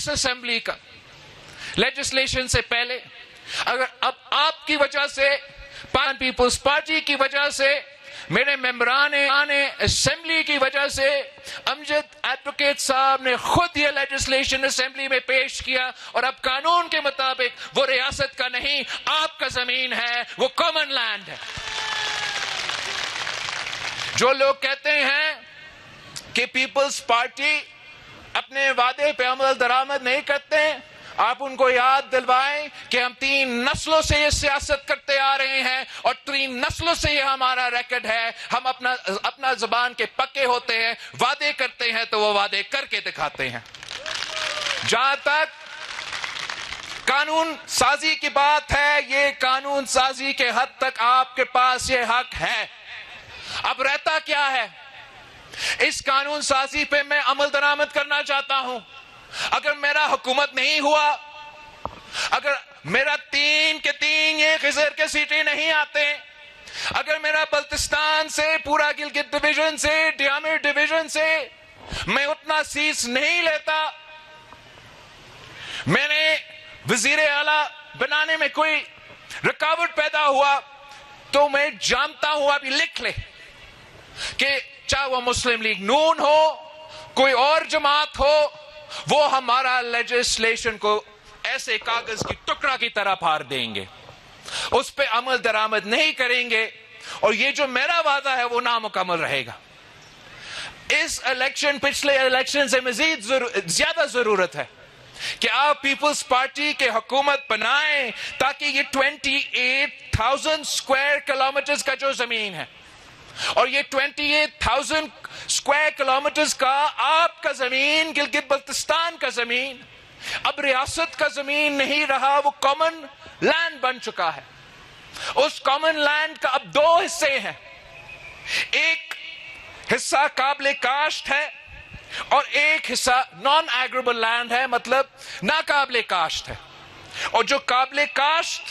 इस असेंबली का लेजिस्लेशन से पहले अगर अब आपकी वजह से, पाकिस्तान पीपल्स पार्टी की वजह से, मेरे मेंबरान असेंबली की वजह से, अमजद एडवोकेट साहब ने खुद ये लेजिस्लेशन असेंबली में पेश किया और अब कानून के मुताबिक वो रियासत का नहीं आपका जमीन है, वो कॉमन लैंड है। जो लोग कहते हैं कि पीपल्स पार्टी अपने वादे पे अमल दरामद नहीं करते, आप उनको याद दिलवाएं कि हम 3 नस्लों से ये सियासत करते आ रहे हैं और 3 नस्लों से ये हमारा रेकॉर्ड है। हम अपना जुबान के पक्के होते हैं, वादे करते हैं तो वो वादे करके दिखाते हैं। जहां तक कानून साजी की बात है, ये कानून साजी के हद तक आपके पास ये हक है। अब रहता क्या है, इस कानून साजी पे मैं अमल दरामद करना चाहता हूं। अगर मेरा हुकूमत नहीं हुआ, अगर मेरा 3 के 3 ये खिजर के सीटें नहीं आते, अगर मेरा बल्तिस्तान से, पूरा गिलगित डिवीजन से, डियामिर डिवीजन से मैं उतना सीट नहीं लेता, मैंने वजीर आला बनाने में कोई रुकावट पैदा हुआ, तो मैं जानता हूं, अभी लिख ले कि चाहे वो मुस्लिम लीग नून हो, कोई और जमात हो, वो हमारा लेजिस्लेशन को ऐसे कागज की टुकड़ा की तरह फाड़ देंगे, उस पे अमल दरामद नहीं करेंगे और ये जो मेरा वादा है वो नामुकम्मल रहेगा। इस इलेक्शन, पिछले इलेक्शन से मजीद ज्यादा जरूरत है कि आप पीपल्स पार्टी के हुकूमत बनाएं ताकि ये 28,000 स्क्वायर किलोमीटर का जो जमीन है और ये 28,000 स्क्वायर किलोमीटर का आपका जमीन, गिलगित बल्तिस्तान का जमीन अब रियासत का जमीन नहीं रहा, वो कॉमन लैंड बन चुका है। उस कॉमन लैंड का अब 2 हिस्से हैं, एक हिस्सा काबिल काश्त है और एक हिस्सा नॉन एग्रेबल लैंड है, मतलब नाकाबिल काश्त है। और जो काबिल काश्त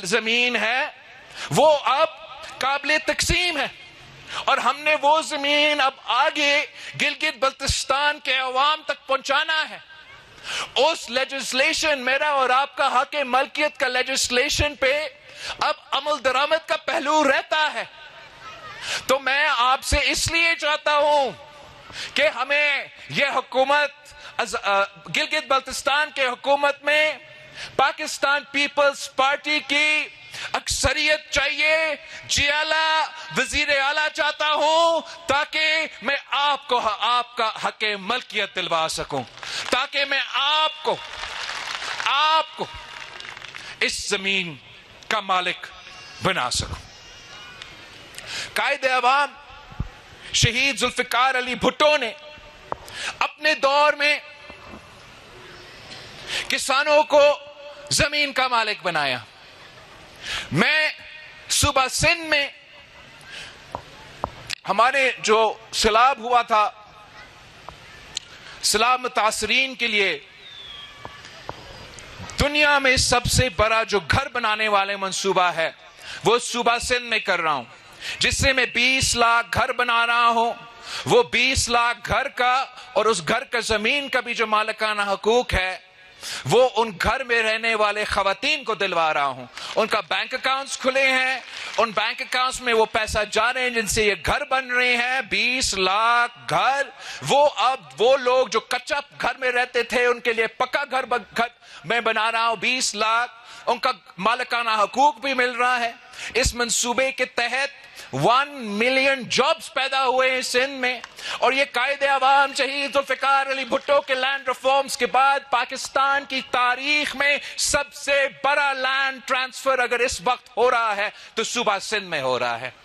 जमीन है वो अब काबिल तकसीम है और हमने वो जमीन अब आगे गिलगित बल्तिस्तान के अवाम तक पहुंचाना है। उस लेजिस्लेशन, मेरा और आपका हक मलकियत का लेजिस्लेशन पे अब अमल दरामद का पहलू रहता है। तो मैं आपसे इसलिए चाहता हूं कि हमें यह हुकूमत, गिलगित बल्तिस्तान के हुकूमत में पाकिस्तान पीपल्स पार्टी की अक्सरियत चाहिए। जियाला वजीर आला चाहता हूं ताकि मैं आपको आपका हक मलकियत दिलवा सकूं, ताकि मैं आपको इस जमीन का मालिक बना सकूं। कायदे अवाम शहीद जुल्फिकार अली भुट्टो ने अपने दौर में किसानों को जमीन का मालिक बनाया। मैं सुबह सिंध में हमारे जो सैलाब हुआ था, सैलाब मुतासरीन के लिए दुनिया में सबसे बड़ा जो घर बनाने वाले मंसूबा है वो सुबह सिंध में कर रहा हूं, जिससे मैं 20 लाख घर बना रहा हूं। वो 20 लाख घर का और उस घर का जमीन का भी जो मालिकाना हकूक है वो उन घर में रहने वाले खवातीन को दिलवा रहा हूं। उनका बैंक अकाउंट्स खुले हैं, उन बैंक अकाउंट्स में वो पैसा जा रहे हैं जिनसे ये घर बन रहे हैं। 20 लाख घर, वो अब वो लोग जो कच्चा घर में रहते थे उनके लिए पक्का घर मैं बना रहा हूं। 20 लाख उनका मालिकाना हकूक भी मिल रहा है। इस मंसूबे के तहत 1 मिलियन जॉब्स पैदा हुए हैं सिंध में। और ये कायदे अवाम शहीद जुल्फिकार अली भुट्टो के लैंड रिफॉर्म्स के बाद पाकिस्तान की तारीख में सबसे बड़ा लैंड ट्रांसफर अगर इस वक्त हो रहा है तो सूबा सिंध में हो रहा है।